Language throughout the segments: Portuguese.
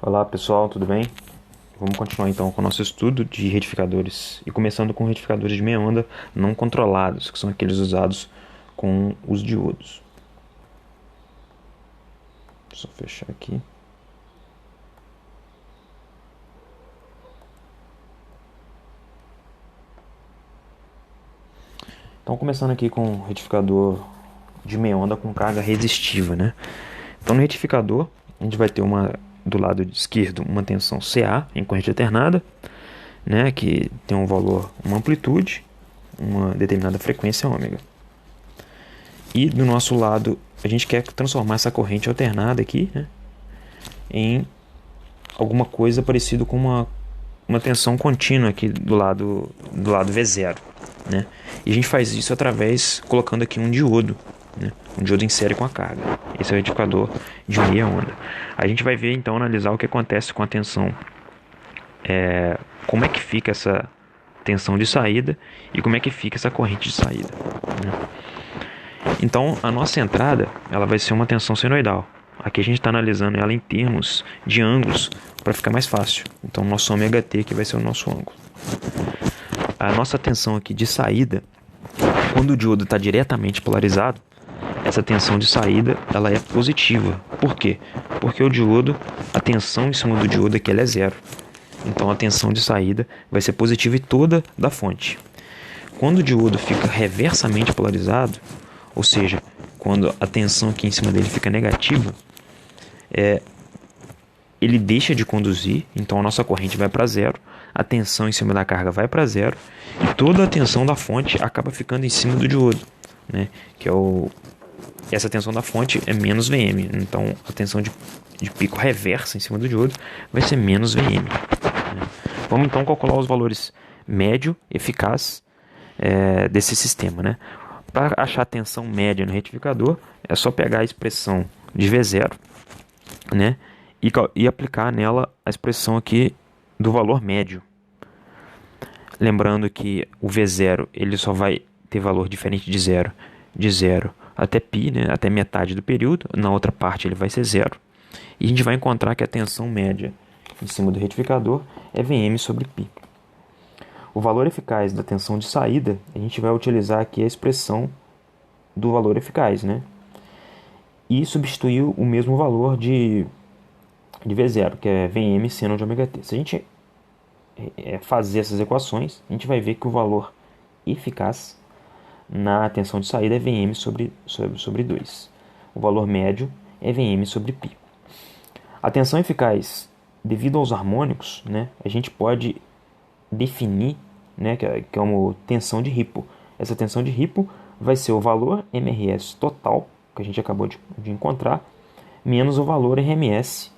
Olá pessoal, tudo bem? Vamos continuar então com o nosso estudo de retificadores e começando com retificadores de meia onda não controlados, que são aqueles usados com os diodos. Só fechar aqui. Então começando aqui com o retificador de meia onda com carga resistiva, né? Então no retificador a gente vai ter do lado esquerdo uma tensão CA em corrente alternada, né? Que tem um valor, uma amplitude, uma determinada frequência ômega. E do nosso lado, a gente quer transformar essa corrente alternada aqui, né, em alguma coisa parecido com uma tensão contínua aqui do lado V0. Né? E a gente faz isso através, colocando aqui um diodo. Né? Um diodo em série com a carga. Esse é o retificador de meia onda. A gente vai ver então, analisar o que acontece com a tensão. Como é que fica essa tensão de saída e como é que fica essa corrente de saída. Né? Então, a nossa entrada ela vai ser uma tensão senoidal. Aqui a gente está analisando ela em termos de ângulos para ficar mais fácil. Então, nosso ômega t aqui vai ser o nosso ângulo. A nossa tensão aqui de saída, quando o diodo está diretamente polarizado, essa tensão de saída ela é positiva. Por quê? Porque o diodo, a tensão em cima do diodo aqui ela é zero. Então, a tensão de saída vai ser positiva e toda da fonte. Quando o diodo fica reversamente polarizado, ou seja, quando a tensão aqui em cima dele fica negativa, ele deixa de conduzir, então a nossa corrente vai para zero, a tensão em cima da carga vai para zero e toda a tensão da fonte acaba ficando em cima do diodo, né? Que é essa tensão da fonte é menos Vm, então a tensão de pico reversa em cima do diodo vai ser menos Vm. Né? Vamos então calcular os valores médio eficaz desse sistema, né? Para achar a tensão média no retificador, é só pegar a expressão de V0, né? E aplicar nela a expressão aqui do valor médio. Lembrando que o V0 ele só vai ter valor diferente de zero até π, né? Até metade do período. Na outra parte ele vai ser zero. E a gente vai encontrar que a tensão média em cima do retificador é Vm sobre π. O valor eficaz da tensão de saída, a gente vai utilizar aqui a expressão do valor eficaz, né? E substituir o mesmo valor de V0, que é Vm seno de ômega t. Se a gente fazer essas equações, a gente vai ver que o valor eficaz na tensão de saída é Vm sobre 2. O valor médio é Vm sobre π. A tensão eficaz, devido aos harmônicos, né, a gente pode definir, né, que é como tensão de Ripple. Essa tensão de Ripple vai ser o valor mrs total, que a gente acabou de encontrar, menos o valor RMS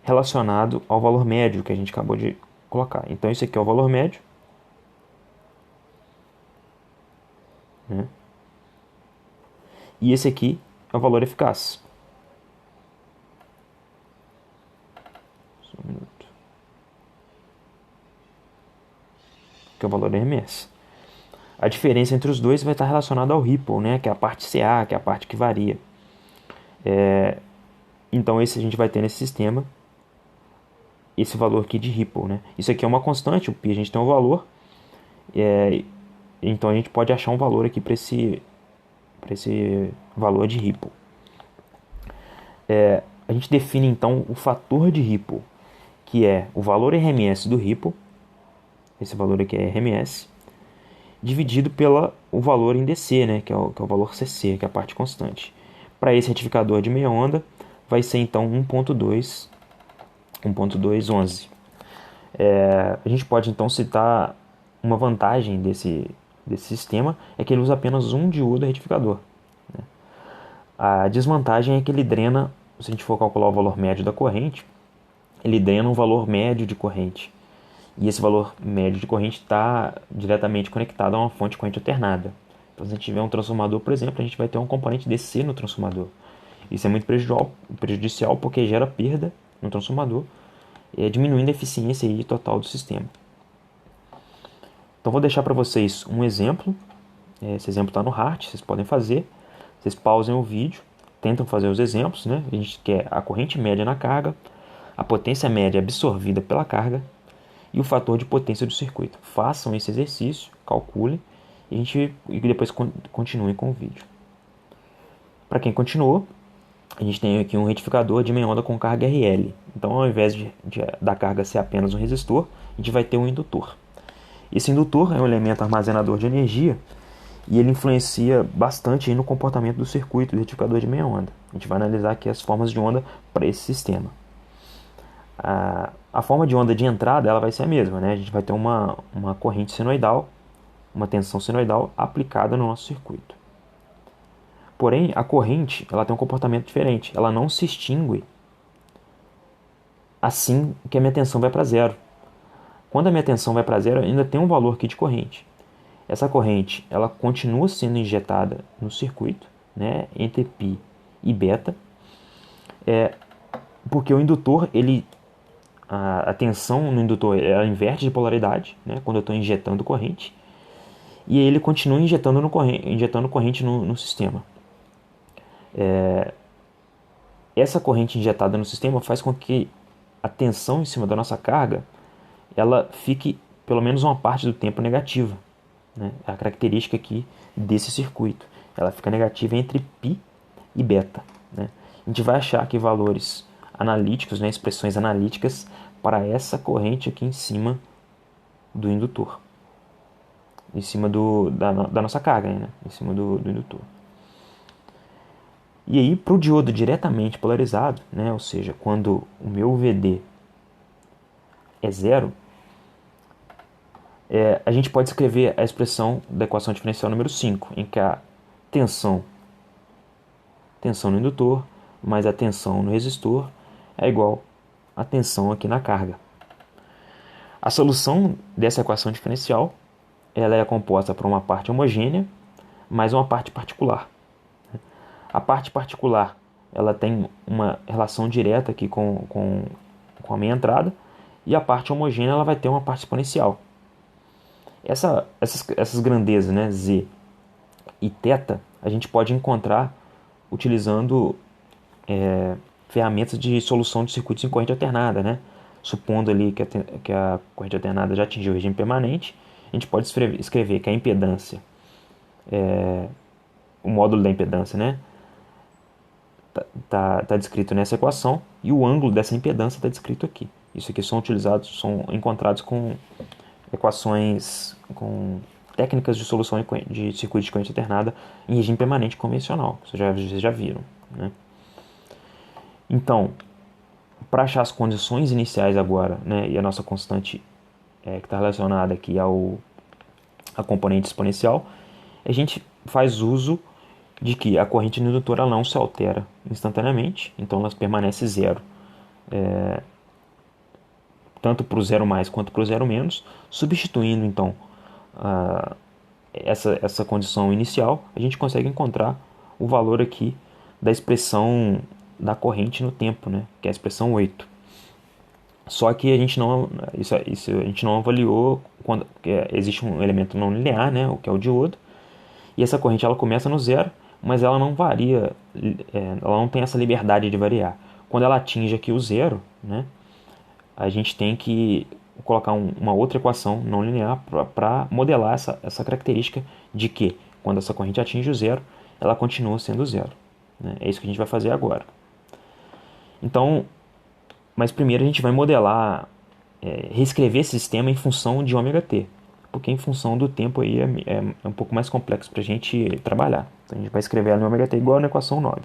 relacionado ao valor médio que a gente acabou de colocar. Então, isso aqui é o valor médio. Né? E esse aqui é o valor eficaz. Só um minuto. Que é o valor RMS. A diferença entre os dois vai estar relacionada ao Ripple, né? Que é a parte CA, que é a parte que varia. Então, esse a gente vai ter nesse sistema esse valor aqui de Ripple, né? Isso aqui é uma constante, o π a gente tem um valor, então a gente pode achar um valor aqui para esse valor de Ripple. A gente define então o fator de Ripple, que é o valor RMS do Ripple, esse valor aqui é RMS, dividido pelo valor em DC, né? Que é o valor CC, que é a parte constante. Para esse retificador de meia onda, vai ser então 1.211. A gente pode então citar uma vantagem desse sistema, é que ele usa apenas um diodo retificador. Né? A desvantagem é que ele drena, se a gente for calcular o valor médio da corrente, ele drena um valor médio de corrente. E esse valor médio de corrente está diretamente conectado a uma fonte de corrente alternada. Então, se a gente tiver um transformador, por exemplo, a gente vai ter um componente DC no transformador. Isso é muito prejudicial porque gera perda no transformador, diminuindo a eficiência aí total do sistema. Então, vou deixar para vocês um exemplo. Esse exemplo está no Hart, vocês podem fazer. Vocês pausem o vídeo, tentam fazer os exemplos. Né? A gente quer a corrente média na carga, a potência média absorvida pela carga e o fator de potência do circuito. Façam esse exercício, calculem e depois continuem com o vídeo. Para quem continuou, a gente tem aqui um retificador de meia onda com carga RL. Então, ao invés da carga ser apenas um resistor, a gente vai ter um indutor. Esse indutor é um elemento armazenador de energia e ele influencia bastante no comportamento do circuito do retificador de meia onda. A gente vai analisar aqui as formas de onda para esse sistema. A forma de onda de entrada ela vai ser a mesma, né? A gente vai ter uma corrente senoidal, uma tensão senoidal aplicada no nosso circuito. Porém, a corrente ela tem um comportamento diferente. Ela não se extingue assim que a minha tensão vai para zero. Quando a minha tensão vai para zero, ainda tem um valor aqui de corrente. Essa corrente ela continua sendo injetada no circuito, né, entre π e beta, porque o indutor, a tensão no indutor ela inverte de polaridade, né, quando eu estou injetando corrente, e ele continua injetando corrente no sistema. Essa corrente injetada no sistema faz com que a tensão em cima da nossa carga ela fique pelo menos uma parte do tempo negativa, né? É a característica aqui desse circuito. Ela fica negativa entre π e beta, né? A gente vai achar aqui valores analíticos, né? Expressões analíticas para essa corrente aqui em cima do indutor, em cima da nossa carga, né? Em cima do indutor. E aí, para o diodo diretamente polarizado, né? Ou seja, quando o meu VD é zero, a gente pode escrever a expressão da equação diferencial número 5, em que a tensão no indutor mais a tensão no resistor é igual à tensão aqui na carga. A solução dessa equação diferencial ela é composta por uma parte homogênea mais uma parte particular. A parte particular ela tem uma relação direta aqui com a minha entrada, e a parte homogênea ela vai ter uma parte exponencial. Essas grandezas, né, z e θ, a gente pode encontrar utilizando ferramentas de solução de circuitos em corrente alternada, né? Supondo ali que a corrente alternada já atingiu o regime permanente, a gente pode escrever que a impedância, o módulo da impedância, né, tá descrito nessa equação, e o ângulo dessa impedância está descrito aqui. Isso aqui são encontrados com equações, com técnicas de solução de circuito de corrente alternada em regime permanente convencional. Vocês já viram, né? Então, para achar as condições iniciais agora, né, e a nossa constante que está relacionada aqui a componente exponencial, a gente faz uso de que a corrente indutora não se altera instantaneamente, então ela permanece zero, tanto para o zero mais quanto para o zero menos. Substituindo então essa condição inicial, a gente consegue encontrar o valor aqui da expressão da corrente no tempo, né, que é a expressão 8. Só que a gente não avaliou quando existe um elemento não linear, né, o que é o diodo, e essa corrente ela começa no zero, mas ela não varia, ela não tem essa liberdade de variar. Quando ela atinge aqui o zero, né, a gente tem que colocar uma outra equação não linear para modelar essa característica de que quando essa corrente atinge o zero, ela continua sendo zero, né? É isso que a gente vai fazer agora. Então, mas primeiro a gente vai modelar, reescrever esse sistema em função de ômega-t, porque em função do tempo aí é um pouco mais complexo para a gente trabalhar. Então a gente vai escrever ela no ômega-t igual na equação 9.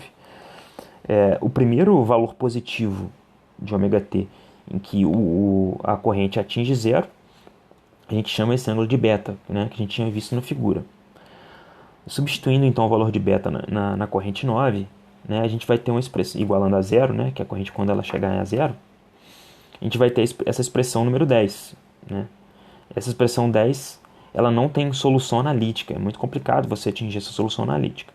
O primeiro valor positivo de ômega-t, em que a corrente atinge zero, a gente chama esse ângulo de beta, né, que a gente tinha visto na figura. Substituindo então o valor de beta na corrente 9, né, a gente vai ter uma expressão igualando a zero, né, que é a corrente quando ela chegar a zero, a gente vai ter essa expressão número 10. Né? Essa expressão 10 ela não tem solução analítica, é muito complicado você atingir essa solução analítica.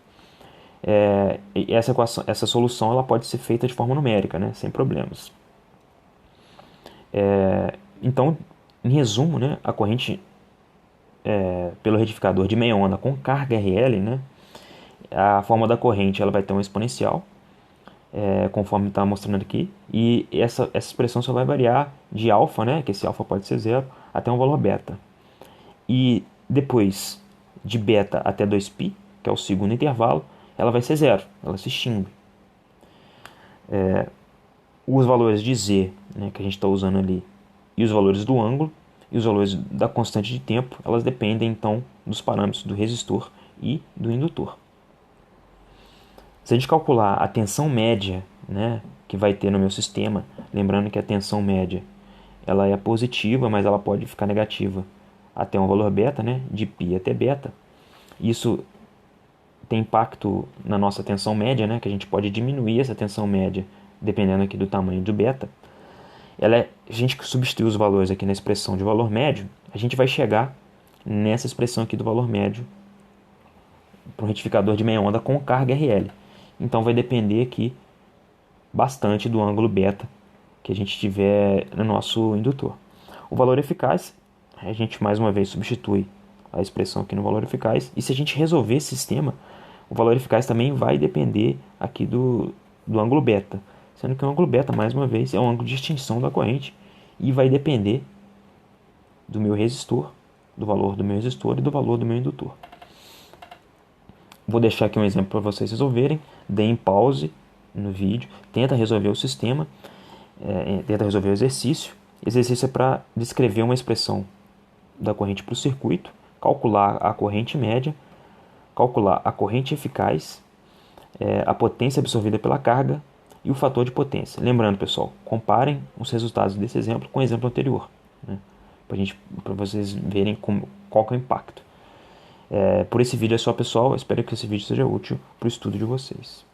E essa solução ela pode ser feita de forma numérica, né, sem problemas. Então, em resumo, né, a corrente pelo retificador de meia onda com carga RL, né, a forma da corrente ela vai ter uma exponencial, conforme está mostrando aqui, e essa expressão só vai variar de alfa, né, que esse alfa pode ser zero, até um valor beta. E depois de beta até 2π, que é o segundo intervalo, ela vai ser zero, ela se extingue. Os valores de z, né, que a gente está usando ali, e os valores do ângulo, e os valores da constante de tempo, elas dependem então dos parâmetros do resistor e do indutor. Se a gente calcular a tensão média, né, que vai ter no meu sistema, lembrando que a tensão média ela é positiva, mas ela pode ficar negativa até um valor beta, né, de π até beta. Isso tem impacto na nossa tensão média, né, que a gente pode diminuir essa tensão média dependendo aqui do tamanho do beta. A gente substitui os valores aqui na expressão de valor médio, a gente vai chegar nessa expressão aqui do valor médio para um retificador de meia onda com carga RL. Então vai depender aqui bastante do ângulo beta que a gente tiver no nosso indutor. O valor eficaz, a gente mais uma vez substitui a expressão aqui no valor eficaz, e se a gente resolver esse sistema, o valor eficaz também vai depender aqui do ângulo beta, sendo que o ângulo beta, mais uma vez, é um ângulo de extinção da corrente e vai depender do meu resistor, do valor do meu resistor e do valor do meu indutor. Vou deixar aqui um exemplo para vocês resolverem. Deem pause no vídeo, tenta resolver o sistema, tenta resolver o exercício. O exercício é para descrever uma expressão da corrente para o circuito, calcular a corrente média, calcular a corrente eficaz, a potência absorvida pela carga e o fator de potência. Lembrando, pessoal, comparem os resultados desse exemplo com o exemplo anterior, né, para vocês verem qual que é o impacto. Por esse vídeo é só, pessoal. Eu espero que esse vídeo seja útil para o estudo de vocês.